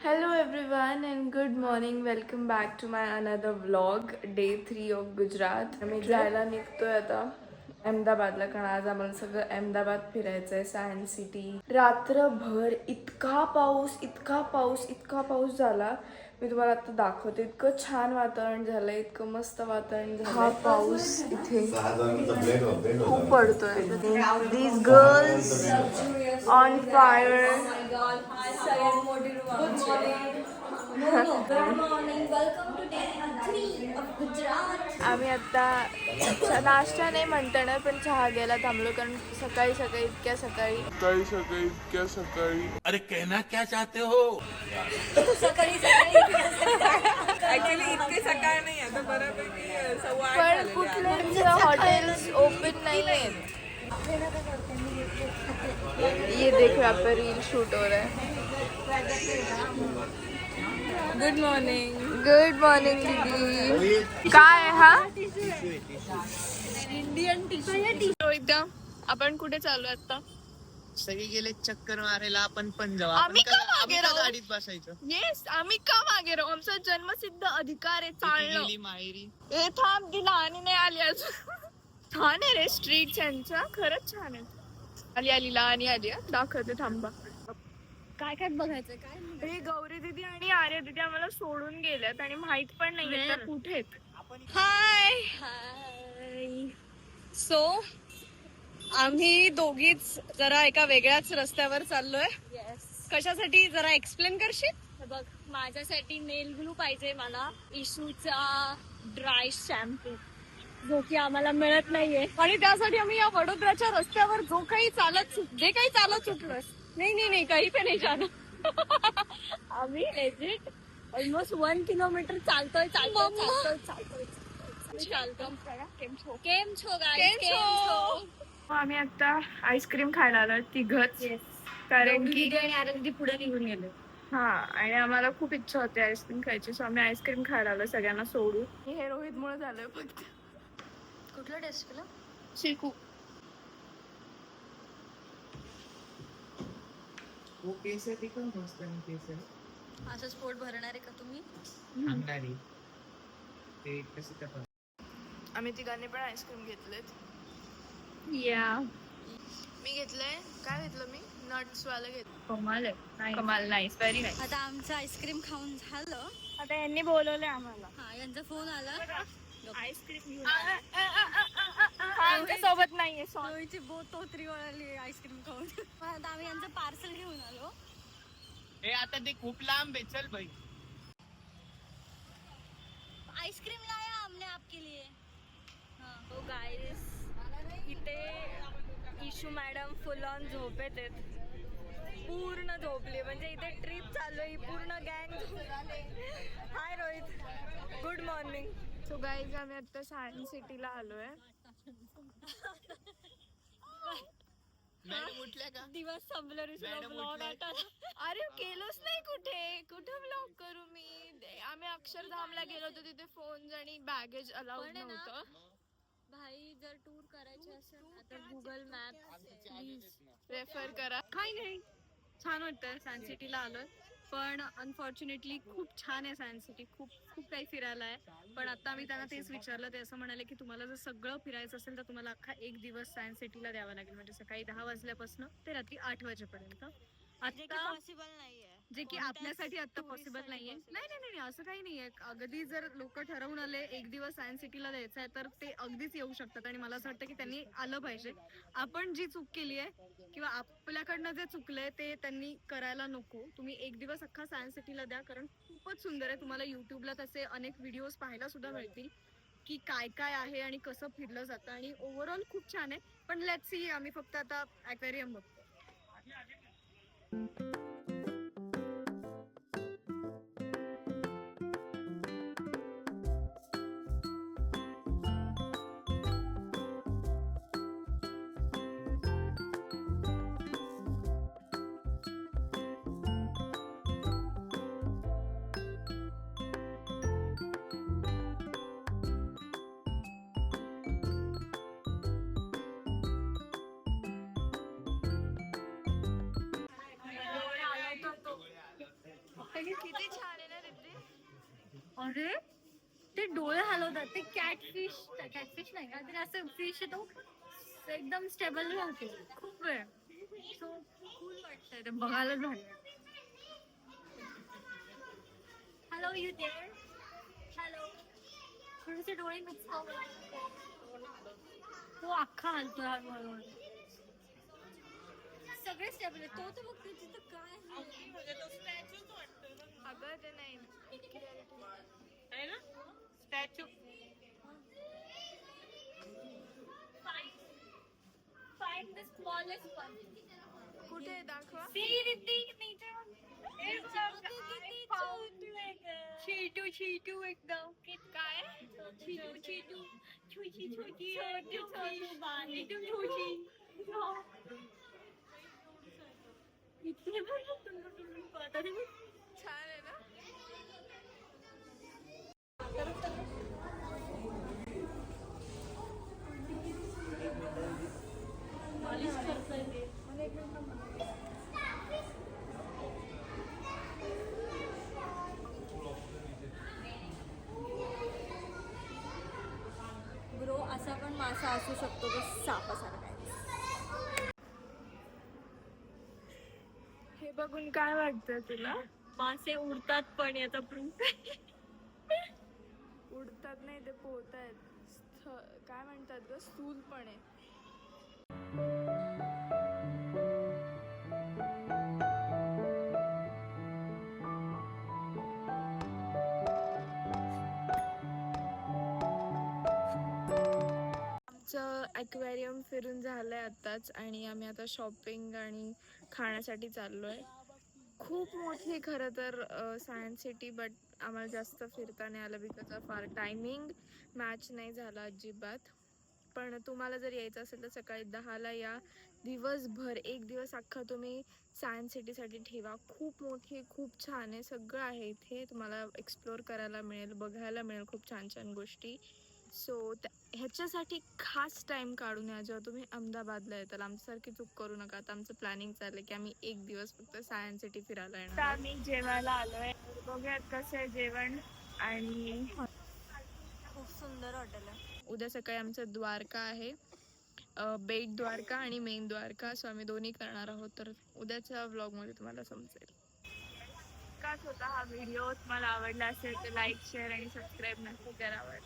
Hello everyone and good morning. Welcome back to my another vlog. Day 3 of Gujarat. आम्ही जायला निघतोय आता अहमदाबादला कारण आज आम्हाला सगळं अहमदाबाद फिरायचं आहे. Science city. रात्रभर इतका पाऊस झाला. मी तुम्हाला आता दाखवते. इतकं छान वातावरण झालंय, इतकं मस्त वातावरण झालंय. हा पाऊस इथे खूप पडतोय. These girls on fire. आम्ही आता नाश्ता नाही म्हणता ना, पण चहा घ्यायला थांबलो कारण सकाळी इतक्या सकाळी अरे कहना क्या चाहते हो? ऍक्च्युली इतके सकाळ नाही आता बऱ्यापैकी 8:15 पण कुठले हॉटेल्स ओपन नाही आहेत. ये देखो यहाँ पे रील शूट हो रहा है. Good morning. गुड मॉर्निंग दीदी. काय हा इंडियन टी रोहिता, आपण कुठे चालू आता? सगळे गेले चक्कर मारायला. आपण पण जाऊ. आम्ही का मागे राहू? गाडीत बसायचं. येस, आम्ही का मागे राहू? आमचा जन्मसिद्ध अधिकार आहे चालणं. गेली माहेरी. हे थांब, ती लहानी नाही आली अजून. छान आहे रे स्ट्रीट त्यांचा, खरंच छान आहे. आली लहानी आली. दाखवते थांबा. काय काय बघायचं काय हे गौरी दीदी आणि आर्या दीदी आम्हाला सोडून गेल्यात आणि माहित पण नाहीये त्या कुठे आहेत. हाय. सो आम्ही दोघीच जरा एका वेगळ्याच रस्त्यावर चाललोय. कशासाठी जरा एक्सप्लेन करशील? बघ, माझ्यासाठी नेल ग्लू पाहिजे मला, इशूचा ड्राय शॅम्पू जो की आम्हाला मिळत नाहीये, आणि त्यासाठी आम्ही या वडोदराच्या रस्त्यावर जे काही चालत सुटलोय. नाही काही पे नाही जाणं. आम्ही लेजिट ऑलमोस्ट 1 किलोमीटर चालतोय. केम छो गाईस. आम्ही आता आईस्क्रीम खायला आलो तिघच, कारण की आणि आरती पुढे निघून गेले. हा, आणि आम्हाला खूप इच्छा होती आईस्क्रीम खायची, सो आम्ही आईस्क्रीम खायला आलो सगळ्यांना सोडून. हे रोहित मुळे झालंय फक्त. कुठलं टेस्ट केलं? शिकू. वो केसर दिखा मस्त आणि केसर असंच पोट भरणार आहे का तुम्ही? अंगारी ते कसं करतात. आम्ही तिघांनी पण आईस्क्रीम घेतलेत. या मी घेतलंय, काय घेतलं मी? नट्स वाला घेतलं. कमाल आहे. कमाल, नाईस, व्हेरी नाईस. आता आमचं आईस्क्रीम खाऊन झालं. आता यांनी बोलवलंय आम्हाला. हा, यांचा फोन आला. आईस्क्रीम घेऊन आमच्या सोबत नाहीये. रोहितची बोट तोतरी वळाली आईस्क्रीम खाऊन. पण आता आम्ही यांचं पार्सल घेऊन आलो. हे आता ते खूप लांब आहे. चल भाई, आईस्क्रीम लाया हमने आपके लिए. तो गाईस, इथे इशू मॅडम फुल ऑन झोपेत आहेत. पूर्ण झोपली, म्हणजे इथे ट्रिप चालू आहे, पूर्ण गँग झोपले. Hi Rohit, good morning. So guys, आम्ही आता सायन्स सिटीला आलोय. मॅडम उठल्या का? दिवस संपलं रे, मॅडम ब्लॉग उठले. आता. अरे केलोच नाही. कुठे व्लॉग करू मी? आम्ही अक्षरधामला गेलो होतो, तिथे फोन्स आणि बॅगेज अलाउड पण आहे ना, नव्हतं. भाई जर टूर करायची असेल ना तर गुगल मॅप प्लीज रेफर करा. काही नाही, छान वाटतंय. सायन्स सिटीला आलोय, पण अनफॉर्च्युनेटली खूप छान आहे सायन्स सिटी. खूप काही फिरायला आहे. पण आता मी त्यांना तेच विचारलं, ते असं म्हणाले की तुम्हाला जर सगळं फिरायचं असेल तर तुम्हाला अख्खा एक दिवस सायन्स सिटीला द्यावा लागेल, म्हणजे सकाळी 10 वाजल्यापासून ते रात्री 8 वाजेपर्यंत. आता पॉसिबल नाहीये. जे की आपल्यासाठी आता पॉसिबल नाहीये. नाही, असं काही नाहीये. अगदी जर लोक ठरवून आले एक दिवस सायन्स सिटीला द्यायचा आहे तर ते अगदीच येऊ शकतात. आणि मला असं वाटतं की त्यांनी आलं पाहिजे. आपण जी चूक केली आहे किंवा आपल्याकडनं जे चुकलंय ते त्यांनी करायला नको. तुम्ही एक दिवस अख्खा सायन्स सिटीला द्या, कारण खूपच सुंदर आहे. तुम्हाला युट्यूबला तसे अनेक व्हिडिओज पाहायला सुद्धा मिळतील की काय काय आहे आणि कसं फिरलं जातं, आणि ओव्हरऑल खूप छान आहे. पण लेट्स सी, आम्ही फक्त आता ॲक्वेरियम बघतो. किती छान आहे ना रिद्धी. अरे ते डोळे हलवतात ते कॅटफिश नाही का ते असं फिश तो एकदम स्टेबल राहतो खूप वेळ. सो कूल वाटतंय ते बघायला भारी. Hello you there. हॅलो. थोडेसे डोळे मिक्स तो अख्खा हलतो हळूहळू. सगळे स्टेबल आहे. तो तर बघ तिथं काय अगं ते नाही आहे ना statue. Find the smallest one. कुठे दाखवा. See Riddhi, नीचे बघ. चीटू एकदम काय चीटू छोटी एकदम छोटी. इतके छान आहे ना. ब्रो असा पण मासा असू शकतो तो सापासारखा आहे. हे बघून काय वाटतं तुला. मासे उडतात पण याचा प्रूफ. उडतात नाही ते पोहतायत. काय म्हणतात ग स्थूल पण आहे. आमचं ॲक्वेरियम फिरून झालंय आत्ताच आणि आम्ही आता शॉपिंग आणि खाण्यासाठी चाललोय. खूप मोठी आहे खरं तर सायन्स सिटी, बट आम्हाला जास्त फिरता नाही आलं because of our timing match नाही झाला अजिबात. पण तुम्हाला जर यायचं असेल तर सकाळी 10ला या. दिवसभर एक दिवस अख्खा तुम्ही सायन्स सिटीसाठी ठेवा. खूप मोठी आहे, खूप छान आहे, सगळं आहे इथे. तुम्हाला एक्सप्लोअर करायला मिळेल, बघायला मिळेल खूप छान छान गोष्टी. सो ह्याच्यासाठी खास टाईम काढून या जेव्हा तुम्ही अहमदाबादला येताल. आमच्यासारखी चूक करू नका. आता आमचं प्लॅनिंग चाललंय की आम्ही एक दिवस फक्त सायन्स सिटी फिरायला येणार. आता आम्ही जेवायला आलोय. बघूयात कसं आहे जेवण. आणि खूप सुंदर हॉटेल आहे. उद्या सकाळी आमचं द्वारका आहे, बेट द्वारका आणि मेन द्वारका. सो आम्ही दोन्ही करणार आहोत. तर उद्याच्या व्लॉगमध्ये तुम्हाला समजेल. काच होता हा व्हिडिओ. तुम्हाला आवडला असेल तर लाईक शेअर आणि सबस्क्राईब नक्की करावा.